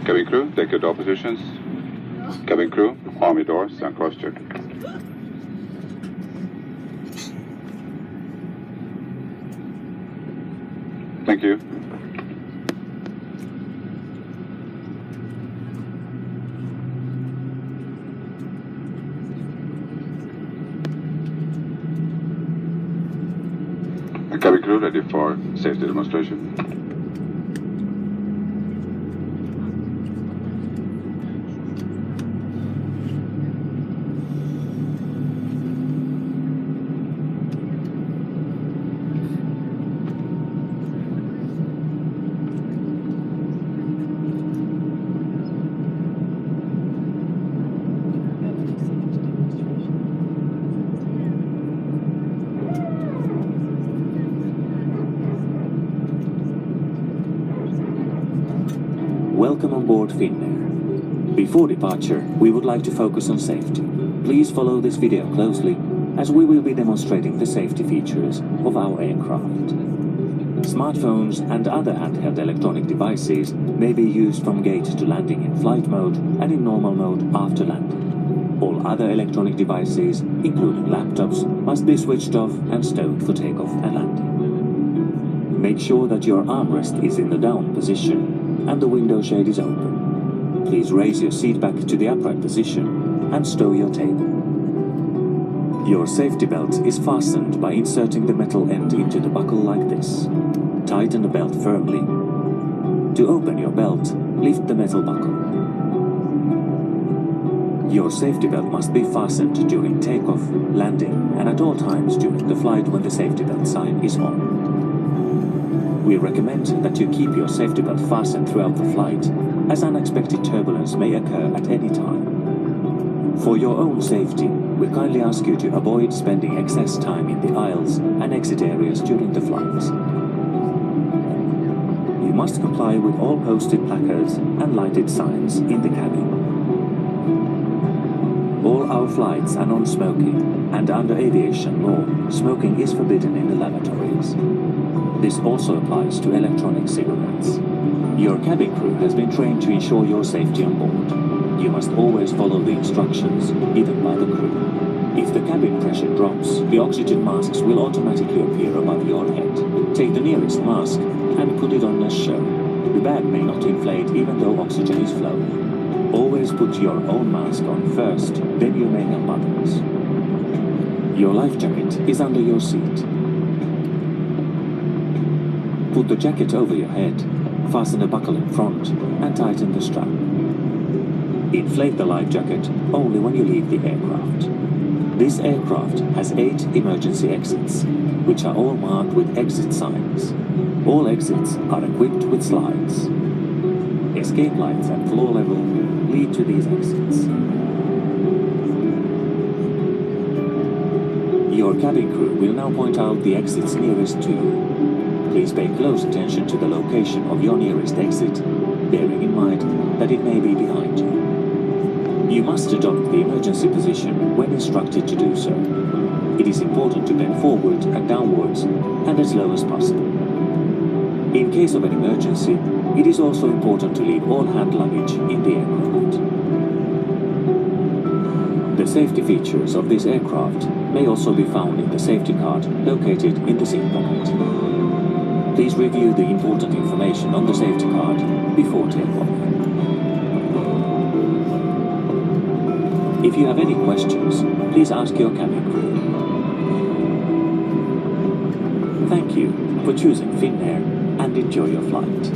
Cabin crew, take your door positions. Cabin crew, arm your doors and cross-check. Thank you. Cabin crew ready for safety demonstration. Welcome on board Finnair. Before departure, we would like to focus on safety. Please follow this video closely, as we will be demonstrating the safety features of our aircraft. Smartphones and other handheld electronic devices may be used from gate to landing in flight mode and in normal mode after landing. All other electronic devices, including laptops, must be switched off and stowed for takeoff and landing. Make sure that your armrest is in the down position and the window shade is open. Please raise your seat back to the upright position and stow your table. Your safety belt is fastened by inserting the metal end into the buckle like this. Tighten the belt firmly. To open your belt, lift the metal buckle. Your safety belt must be fastened during takeoff, landing, and at all times during the flight when the safety belt sign is on. We recommend that you keep your safety belt fastened throughout the flight, as unexpected turbulence may occur at any time. For your own safety, we kindly ask you to avoid spending excess time in the aisles and exit areas during the flight. You must comply with all posted placards and lighted signs in the cabin. All our flights are non-smoking, and under aviation law, smoking is forbidden in the lavatories. This also applies to electronic cigarettes. Your cabin crew has been trained to ensure your safety on board. You must always follow the instructions given by the crew. If the cabin pressure drops, the oxygen masks will automatically appear above your head. Take the nearest mask and put it on as shown. The bag may not inflate even though oxygen is flowing. Always put your own mask on first, then you may help others. Your life jacket is under your seat. Put the jacket over your head, fasten a buckle in front, and tighten the strap. Inflate the life jacket only when you leave the aircraft. This aircraft has 8 emergency exits, which are all marked with exit signs. All exits are equipped with slides. Escape lights at floor level lead to these exits. Your cabin crew will now point out the exits nearest to you. Please pay close attention to the location of your nearest exit, bearing in mind that it may be behind you. You must adopt the emergency position when instructed to do so. It is important to bend forward and downwards and as low as possible. In case of an emergency, it is also important to leave all hand luggage in the aircraft. The safety features of this aircraft may also be found in the safety card located in the seat pocket. Please review the important information on the safety card before takeoff. If you have any questions, please ask your cabin crew. Thank you for choosing Finnair and enjoy your flight.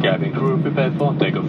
Cabin crew prepared for takeoff.